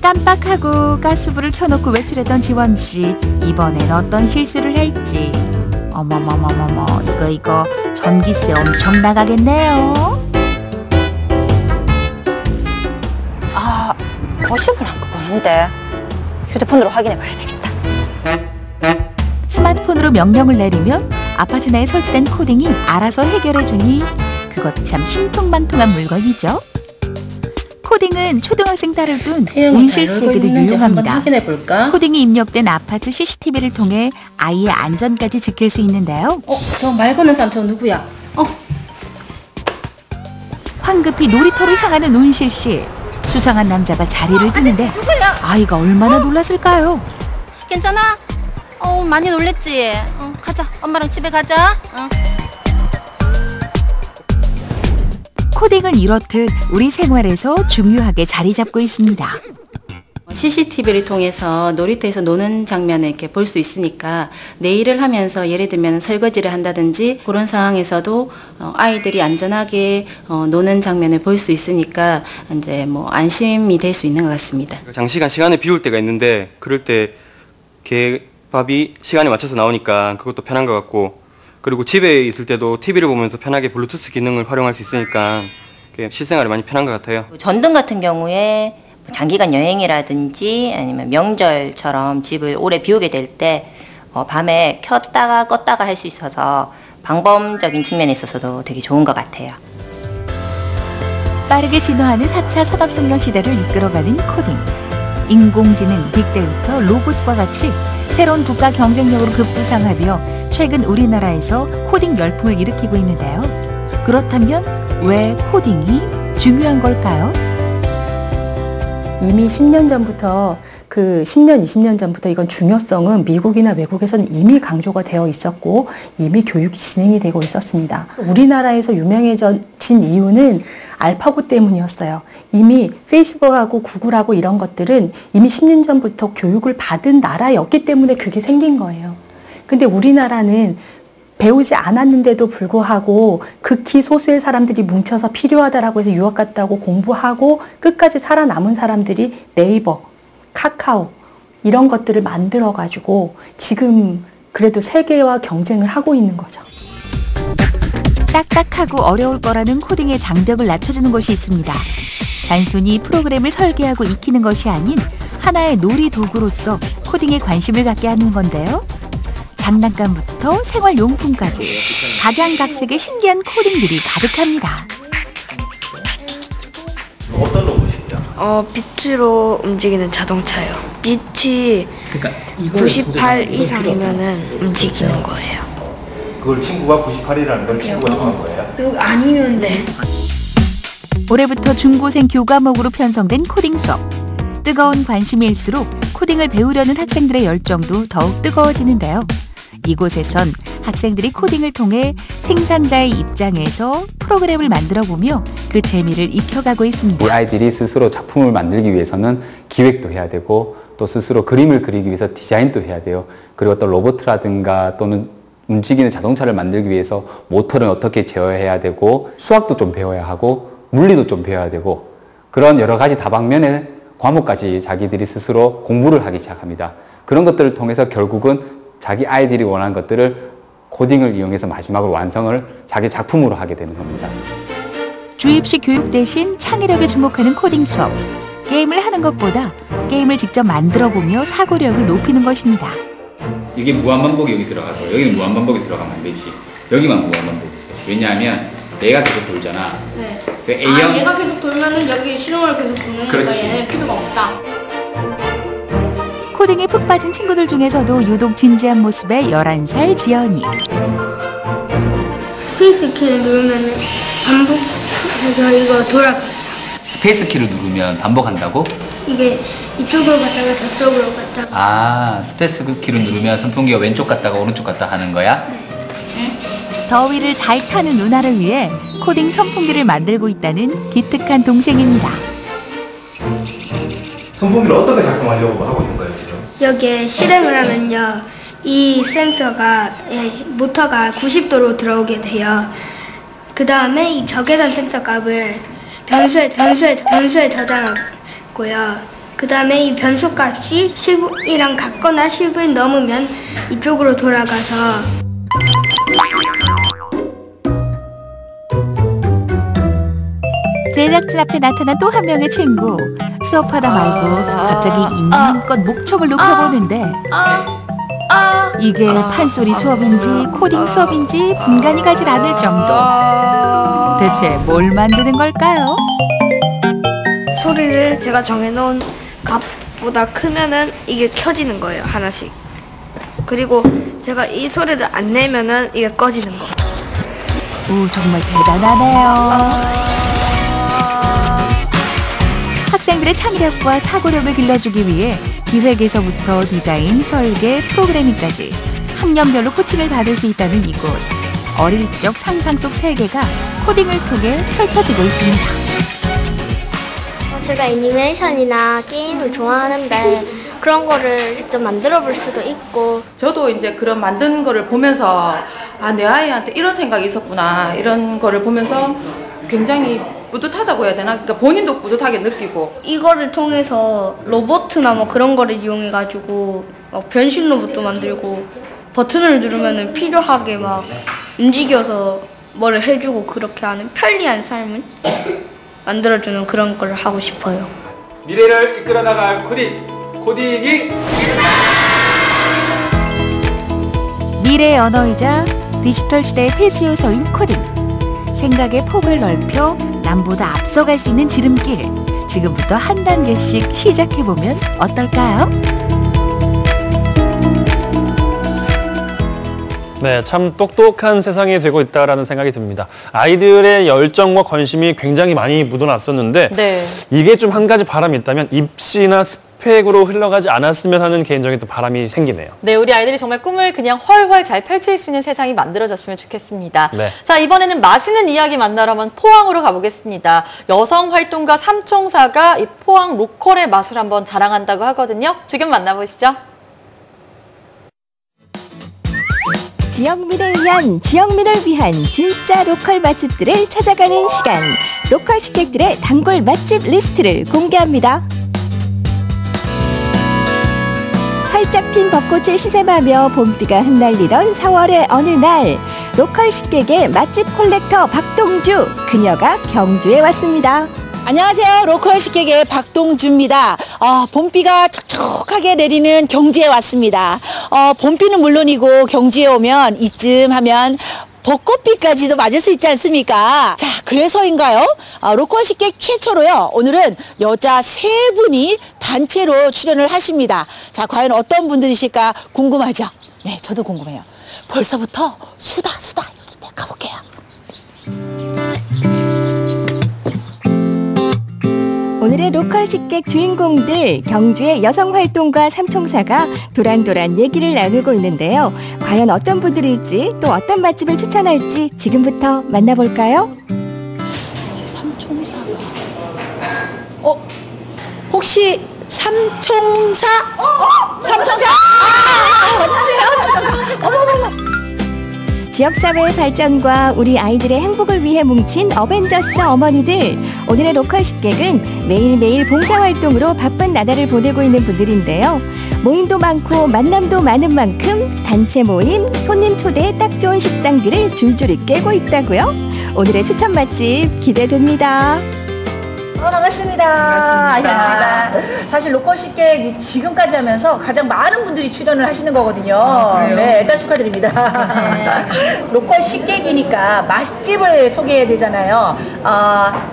깜빡하고 가스불을 켜놓고 외출했던 지원 씨. 이번엔 어떤 실수를 할지. 어머머머머머, 이거 전기세 엄청 나가겠네요. 아, 50은 안 끄고는데 휴대폰으로 확인해 봐야 되겠다. 스마트폰으로 명령을 내리면 아파트 내에 설치된 코딩이 알아서 해결해주니 그것 참 신통방통한 물건이죠. 코딩은 초등학생 딸을 둔 운실 씨에게도 유용합니다. 코딩이 입력된 아파트 CCTV를 통해 아이의 안전까지 지킬 수 있는데요. 저 말 거는 사람 저 누구야? 황급히 놀이터로 향하는 운실 씨. 수상한 남자가 자리를 뜨는데 아이가 얼마나 놀랐을까요? 괜찮아? 많이 놀랬지? 가자, 엄마랑 집에 가자. 코딩은 이렇듯 우리 생활에서 중요하게 자리 잡고 있습니다. CCTV를 통해서 놀이터에서 노는 장면을 이렇게 볼 수 있으니까 내 일을 하면서 예를 들면 설거지를 한다든지 그런 상황에서도 아이들이 안전하게 노는 장면을 볼 수 있으니까 이제 뭐 안심이 될 수 있는 것 같습니다. 장시간 시간을 비울 때가 있는데 그럴 때 개밥이 시간에 맞춰서 나오니까 그것도 편한 것 같고, 그리고 집에 있을 때도 TV를 보면서 편하게 블루투스 기능을 활용할 수 있으니까 실생활이 많이 편한 것 같아요. 전등 같은 경우에 장기간 여행이라든지 아니면 명절처럼 집을 오래 비우게 될 때 밤에 켰다가 껐다가 할 수 있어서 방범적인 측면에 있어서도 되게 좋은 것 같아요. 빠르게 진화하는 4차 산업혁명 시대를 이끌어가는 코딩. 인공지능, 빅데이터, 로봇과 같이 새로운 국가 경쟁력으로 급부상하며 최근 우리나라에서 코딩 열풍을 일으키고 있는데요. 그렇다면 왜 코딩이 중요한 걸까요? 이미 10년 전부터 10년, 20년 전부터 이건 중요성은 미국이나 외국에서는 이미 강조가 되어 있었고 이미 교육이 진행이 되고 있었습니다. 우리나라에서 유명해진 이유는 알파고 때문이었어요. 이미 페이스북하고 구글하고 이런 것들은 이미 10년 전부터 교육을 받은 나라였기 때문에 그게 생긴 거예요. 근데 우리나라는 배우지 않았는데도 불구하고 극히 소수의 사람들이 뭉쳐서 필요하다라고 해서 유학 갔다고 공부하고 끝까지 살아남은 사람들이 네이버, 카카오 이런 것들을 만들어가지고 지금 그래도 세계와 경쟁을 하고 있는 거죠. 딱딱하고 어려울 거라는 코딩의 장벽을 낮춰주는 것이 있습니다. 단순히 프로그램을 설계하고 익히는 것이 아닌 하나의 놀이 도구로서 코딩에 관심을 갖게 하는 건데요. 장난감부터 생활용품까지 각양각색의 신기한 코딩들이 가득합니다. 어떤 로봇이에요? 빛으로 움직이는 자동차요. 빛이 그러니까 98 이상이면은 움직이는 거예요. 그걸 친구가 98이라는 걸 친구가 정한 거예요? 여기 아니면 네. 올해부터 중고생 교과목으로 편성된 코딩 수업. 뜨거운 관심일수록 코딩을 배우려는 학생들의 열정도 더욱 뜨거워지는데요. 이곳에선 학생들이 코딩을 통해 생산자의 입장에서 프로그램을 만들어보며 그 재미를 익혀가고 있습니다. 우리 아이들이 스스로 작품을 만들기 위해서는 기획도 해야 되고 또 스스로 그림을 그리기 위해서 디자인도 해야 돼요. 그리고 또 로봇이라든가 또는 움직이는 자동차를 만들기 위해서 모터를 어떻게 제어해야 되고 수학도 좀 배워야 하고 물리도 좀 배워야 되고 그런 여러 가지 다방면의 과목까지 자기들이 스스로 공부를 하기 시작합니다. 그런 것들을 통해서 결국은 자기 아이들이 원하는 것들을 코딩을 이용해서 마지막으로 완성을 자기 작품으로 하게 되는 겁니다. 주입식 교육 대신 창의력에 주목하는 코딩 수업. 게임을 하는 것보다 게임을 직접 만들어보며 사고력을 높이는 것입니다. 이게 무한반복이 여기 들어가서 여기는 무한반복이 들어가면 안 되지. 여기만 무한반복이 있어요. 왜냐하면 얘가 계속 돌잖아. 네. 그 A형 얘가 계속 돌면은 여기 신호를 계속 보내니까 그렇지. 얘는 필요가 없다. 코딩에 푹 빠진 친구들 중에서도 유독 진지한 모습의 11살 지연이. 스페이스 키를 누르면은 반복해서 이거 돌아가요. 스페이스 키를 누르면 반복한다고? 이게 이쪽으로 갔다가 저쪽으로 갔다가. 아, 스페이스 키를 누르면 선풍기가 왼쪽 갔다가 오른쪽 갔다 하는 거야? 더위를 잘 타는 누나를 위해 코딩 선풍기를 만들고 있다는 기특한 동생입니다. 선풍기를 어떻게 작동하려고 하고 있는 거예요, 지금? 여기에 실행을 하면요, 이 센서가 모터가 90도로 들어오게 돼요. 그 다음에 이 적외선 센서 값을 변수에 저장하고요. 그 다음에 이 변수 값이 10이랑 같거나 10을 넘으면 이쪽으로 돌아가서 제작진 앞에 나타난 또 한 명의 친구. 수업하다 말고 갑자기 인문껏 목청을 높여보는데 이게 판소리 수업인지 코딩 수업인지 분간이 가질 않을 정도. 대체 뭘 만드는 걸까요? 소리를 제가 정해놓은 값보다 크면은 이게 켜지는 거예요, 하나씩. 그리고 제가 이 소리를 안 내면은 이게 꺼지는 거. 오, 정말 대단하네요. 학생들의 창의력과 사고력을 길러주기 위해 기획에서부터 디자인, 설계, 프로그래밍까지 학년별로 코칭을 받을 수 있다는 이곳. 어릴 적 상상 속 세계가 코딩을 통해 펼쳐지고 있습니다. 제가 애니메이션이나 게임을 좋아하는데 그런 거를 직접 만들어 볼 수도 있고. 저도 이제 그런 만든 거를 보면서 아, 내 아이한테 이런 생각이 있었구나, 이런 거를 보면서 굉장히 뿌듯하다고 해야 되나? 그러니까 본인도 뿌듯하게 느끼고. 이거를 통해서 로봇이나 뭐 그런 거를 이용해가지고 막 변신 로봇도 만들고 버튼을 누르면은 필요하게 막 움직여서 뭐를 해주고 그렇게 하는 편리한 삶을 만들어주는 그런 걸 하고 싶어요. 미래를 이끌어 나갈 코딩이 미래의 언어이자 디지털 시대의 필수 요소인 코딩. 생각의 폭을 넓혀 남보다 앞서갈 수 있는 지름길. 지금부터 한 단계씩 시작해보면 어떨까요? 네, 참 똑똑한 세상이 되고 있다라는 생각이 듭니다. 아이들의 열정과 관심이 굉장히 많이 묻어났었는데 네. 이게 좀 한 가지 바람이 있다면 입시나 스펙으로 흘러가지 않았으면 하는 개인적인 또 바람이 생기네요. 네, 우리 아이들이 정말 꿈을 그냥 훨훨 잘 펼칠 수 있는 세상이 만들어졌으면 좋겠습니다. 네. 자, 이번에는 맛있는 이야기 만나러 한번 포항으로 가보겠습니다. 여성 활동가 삼총사가 이 포항 로컬의 맛을 한번 자랑한다고 하거든요. 지금 만나보시죠. 지역민을 위한, 지역민을 위한 진짜 로컬 맛집들을 찾아가는 시간. 로컬 식객들의 단골 맛집 리스트를 공개합니다. 활짝 핀 벚꽃을 시샘하며 봄비가 흩날리던 4월의 어느 날, 로컬 식객의 맛집 콜렉터 박동주, 그녀가 경주에 왔습니다. 안녕하세요. 로컬 식객의 박동주입니다. 봄비가 촉촉하게 내리는 경주에 왔습니다. 봄비는 물론이고 경주에 오면 이쯤 하면 벚꽃비까지도 맞을 수 있지 않습니까? 자, 그래서인가요? 로컬 식객 최초로요. 오늘은 여자 3분이 단체로 출연을 하십니다. 자, 과연 어떤 분들이실까 궁금하죠? 네, 저도 궁금해요. 벌써부터 수다 여기 가볼게요. 오늘의 로컬 식객 주인공들 경주의 여성활동가 삼총사가 도란도란 얘기를 나누고 있는데요. 과연 어떤 분들일지 또 어떤 맛집을 추천할지 지금부터 만나볼까요? 삼총사가 혹시 삼총사? 삼총사? 어머머머. 지역사회의 발전과 우리 아이들의 행복을 위해 뭉친 어벤져스 어머니들. 오늘의 로컬 식객은 매일매일 봉사활동으로 바쁜 나날을 보내고 있는 분들인데요. 모임도 많고 만남도 많은 만큼 단체 모임, 손님 초대에 딱 좋은 식당들을 줄줄이 깨고 있다고요. 오늘의 추천 맛집 기대됩니다. 반갑습니다. 반갑습니다. 사실 로컬 식객 지금까지 하면서 가장 많은 분들이 출연을 하시는 거거든요. 네, 일단 축하드립니다. 로컬 식객이니까 맛집을 소개해야 되잖아요.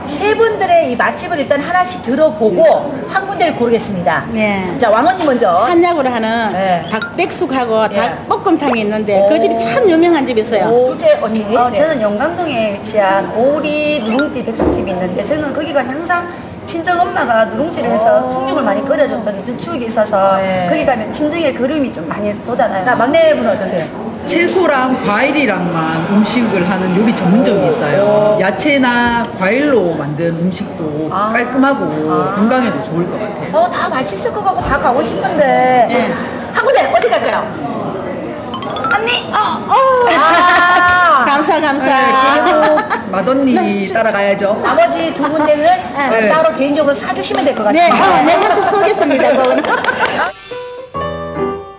세 분들의 이 맛집을 일단 하나씩 들어보고 한 군데를 고르겠습니다. 네. 자, 왕언니 먼저. 한약으로 하는 닭백숙하고 닭볶음탕이 있는데 그 집이 참 유명한 집이 있어요. 둘째 언니. 저는 영감동에 위치한 오리 누룽지 백숙집이 있는데 저는 거기가 항상 친정 엄마가 누룽지를 해서 숭늉을 많이 끓여줬던 그 추억이 있어서 거기 가면 친정의 그림이 좀 많이 돋아나요. 자, 막내분 어떠세요? 채소랑 과일이랑만 음식을 하는 요리 전문점이 있어요. 야채나 과일로 만든 음식도 깔끔하고 건강에도 좋을 것 같아요. 다 맛있을 것 같고 다 가고 싶은데 한 군데 어디 갈까요? 언니! 감사. 그리고 맏언니 따라가야죠. 나머지 두 군데는 따로 개인적으로 사주시면 될 것 같습니다. 네, 내가 꼭 쏘겠습니다.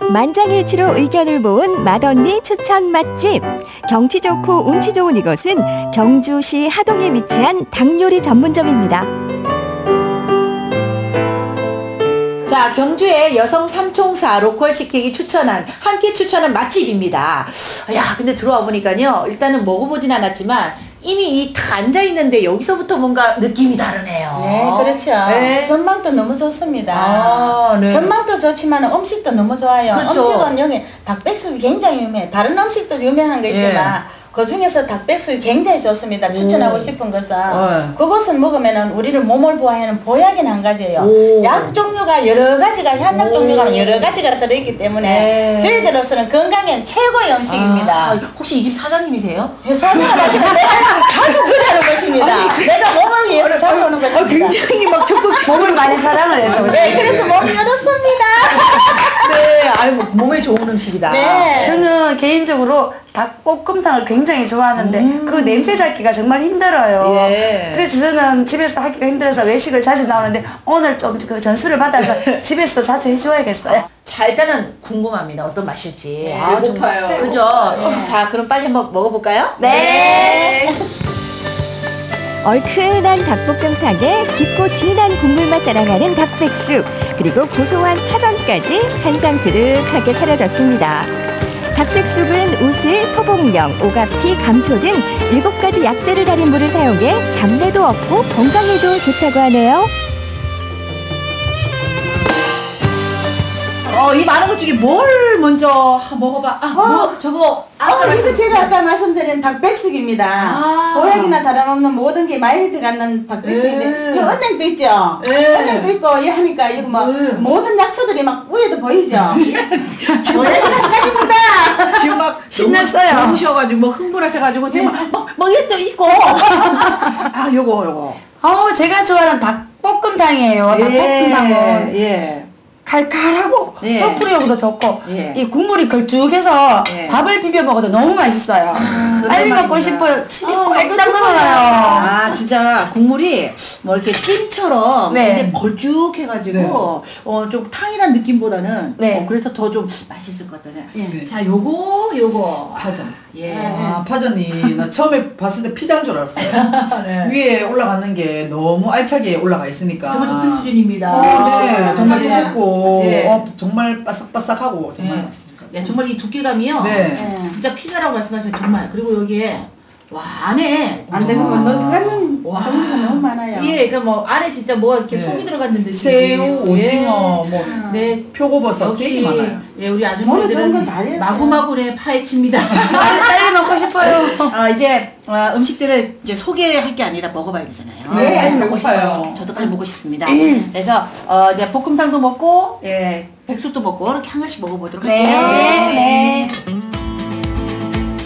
만장일치로 의견을 모은 맏언니 추천 맛집. 경치 좋고 운치 좋은 이곳은 경주시 하동에 위치한 닭요리 전문점입니다. 자, 경주의 여성 삼총사 로컬 식객이 함께 추천한 맛집입니다. 야, 근데 들어와 보니까요. 일단은 먹어보진 않았지만 이미 다 앉아있는데 여기서부터 뭔가 느낌이 다르네요. 네, 그렇죠. 네. 전망도 너무 좋습니다. 네. 전망도 좋지만 음식도 너무 좋아요. 그렇죠. 음식은 여기 닭백숙이 굉장히 유명해요. 다른 음식도 유명한 거 있지만 그 중에서 닭백숙이 굉장히 좋습니다. 추천하고 싶은 것은 그것을 먹으면 우리를 몸을 보호하는 보약인 한 가지예요. 약 종류가 여러 가지가 현약 종류가 여러 가지가 들어있기 때문에 저희들로서는 건강엔 최고의 음식입니다. 혹시 이 집 사장님이세요? 사장은 아니고 내가 자주 그리는 것입니다. 내가 몸을 위해서 자주 오는 것입니다. 굉장히 막 적극 몸을 많이 사랑을 해서 네, 그래서 몸이 이렇습니다. 네, 아이고 몸에 좋은 음식이다. 네. 저는 개인적으로 닭볶음탕을 굉장히 좋아하는데 그 냄새 잡기가 정말 힘들어요. 그래서 저는 집에서 하기가 힘들어서 외식을 자주 나오는데 오늘 좀 그 전수를 받아서 집에서도 자주 해줘야겠어요. 자, 일단은 궁금합니다. 어떤 맛일지. 배고파요. 그죠? 자, 그럼 빨리 한번 먹어볼까요? 네. 얼큰한 닭볶음탕에 깊고 진한 국물맛 자랑하는 닭백숙, 그리고 고소한 파전까지 한상 그득하게 차려졌습니다. 닭백숙은 우슬, 토복령, 오가피, 감초 등 7가지 약재를 달인 물을 사용해 잡내도 없고 건강에도 좋다고 하네요. 이 많은 것 중에 뭘 먼저 먹어봐. 저거. 이거 제가 아까 말씀드린 닭백숙입니다. 보약이나 다름없는 모든 게 많이 들어가는 닭백숙인데 이 은행도 있죠. 은행도 있고 이 하니까 이거 뭐 모든 약초들이 막 위에도 보이죠. 보약입니다. 지금 막 신났어요. 좋으셔가지고 뭐 흥분하셔가지고 지금 막 얘도 있고. 요거. 제가 좋아하는 닭볶음탕이에요. 닭볶음탕은 칼칼하고 소프리하고도 좋고 이 국물이 걸쭉해서 밥을 비벼 먹어도 너무 맛있어요. 빨리 먹고 싶어요. 침이 꼴딱 넘어가요. 진짜 국물이 뭐 이렇게 찜처럼 되게 걸쭉해가지고 좀 탕이란 느낌보다는 그래서 더 좀 맛있을 것 같아요. 자, 요거 파전. 파전이 나 처음에 봤을 때 피자인 줄 알았어요. 위에 올라가는 게 너무 알차게 올라가 있으니까 정말 덕분 수준입니다. 정말 두껍고 정말 바삭바삭하고 정말 맛있을 것 같아요. 야, 정말 이 두께감이요. 네. 진짜 피자라고 말씀하셨죠. 정말. 그리고 여기에 와 안에 안 되면 뭐 들어가는 종류가 너무 많아요. 예, 그러니까 뭐 안에 진짜 뭐 이렇게 네. 속이 들어갔는 듯이. 새우, 오징어, 뭐 네, 표고버섯 되게 역시 많아요. 예, 우리 오늘 좋은 건 아주머니들은 다 했어요. 마구마구네 파헤칩니다. 빨리 먹고 싶어요. 이제 음식들을 이제 소개할 게 아니라 먹어봐야 되잖아요. 네, 빨리 먹고 배고파요. 싶어요. 저도 빨리 먹고 싶습니다. 그래서 이제 볶음탕도 먹고, 예, 백숙도 먹고 이렇게 한 가지씩 먹어보도록 할게요. 네.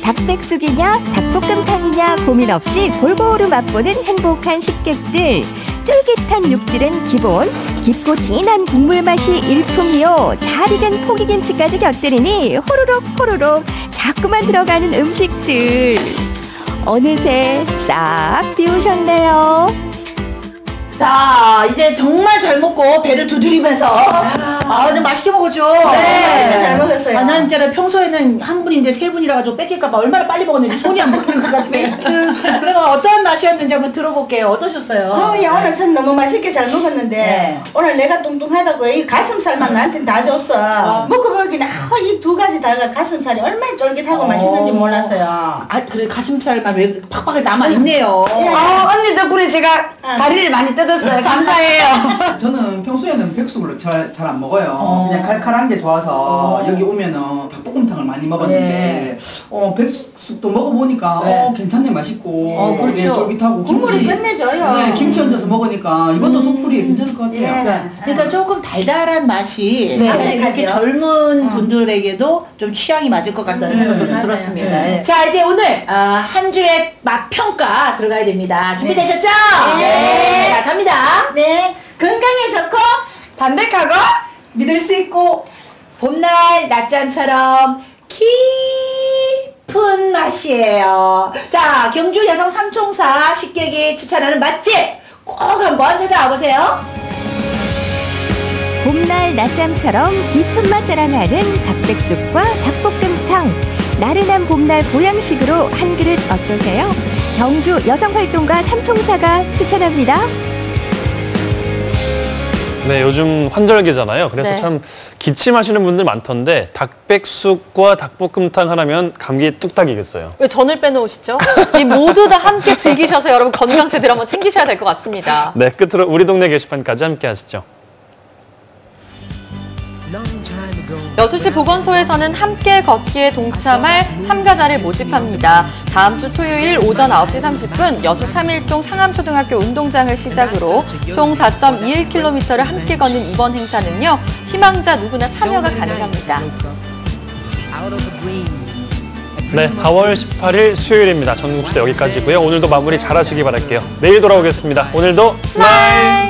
닭백숙이냐 닭볶음탕이냐 고민 없이 골고루 맛보는 행복한 식객들. 쫄깃한 육질은 기본, 깊고 진한 국물 맛이 일품이요. 잘 익은 포기김치까지 곁들이니 호로록 자꾸만 들어가는 음식들. 어느새 싹 비우셨네요. 자, 이제 정말 잘 먹고 배를 두드리면서 오늘 맛있게 먹었죠? 네, 잘 먹었어요. 난 진짜 평소에는 한 분인데 세 분이라 가지고 뺏길까 봐 얼마나 빨리 먹었는지 손이 안 먹는 것 같아요. 그러면 어떤 맛이었는지 한번 들어볼게요. 어떠셨어요? 야, 오늘 참 너무 맛있게 잘 먹었는데 네. 오늘 내가 뚱뚱하다고 이 가슴살만 나한테 다 줬어. 먹어보기는 이 두 가지 다가 가슴살이 얼마나 쫄깃하고 맛있는지 몰랐어요. 그래 가슴살만 왜 팍팍하게 남아있네요. 언니 덕분에 제가 다리를 많이 뜯었어요. 감사해요. 저는 평소에는 백숙을 잘 안 먹어요. 그냥 칼칼한 게 좋아서 여기 오면은 닭볶음탕을 많이 먹었는데 백숙도 먹어보니까 괜찮네, 맛있고 그렇죠. 쫄깃하고 국물이 김치 끝내줘요. 네, 김치 얹어서 먹으니까 이것도 속풀이에 괜찮을 것 같아요. 그러니까 조금 달달한 맛이 네, 사실 그렇게 맞아요. 젊은 분들에게도 좀 취향이 맞을 것 같다는 생각도 좀 맞아요. 들었습니다. 예. 자, 이제 오늘 한 줄의 맛 평가 들어가야 됩니다. 준비되셨죠? 네. 자, 갑니다. 네, 건강에 좋고 담백하고 믿을 수 있고 봄날 낮잠처럼 깊은 맛이에요. 자, 경주 여성 삼총사 식객이 추천하는 맛집 꼭 한번 찾아와 보세요. 봄날 낮잠처럼 깊은 맛 자랑하는 닭백숙과 닭볶음탕. 나른한 봄날 보양식으로 한 그릇 어떠세요? 경주 여성활동가 삼총사가 추천합니다. 네, 요즘 환절기잖아요. 그래서 네. 참 기침하시는 분들 많던데 닭백숙과 닭볶음탕 하나면 감기 뚝딱이겠어요. 왜 전을 빼놓으시죠? 이 모두 다 함께 즐기셔서 여러분 건강 제대로 한번 챙기셔야 될 것 같습니다. 네, 끝으로 우리 동네 게시판까지 함께 하시죠. 여수시 보건소에서는 함께 걷기에 동참할 참가자를 모집합니다. 다음 주 토요일 오전 9시 30분 여수 3일동 상암초등학교 운동장을 시작으로 총 4.21km를 함께 걷는 이번 행사는요. 희망자 누구나 참여가 가능합니다. 네, 4월 18일 수요일입니다. 전국시대 여기까지고요. 오늘도 마무리 잘하시기 바랄게요. 내일 돌아오겠습니다. 오늘도 스마일!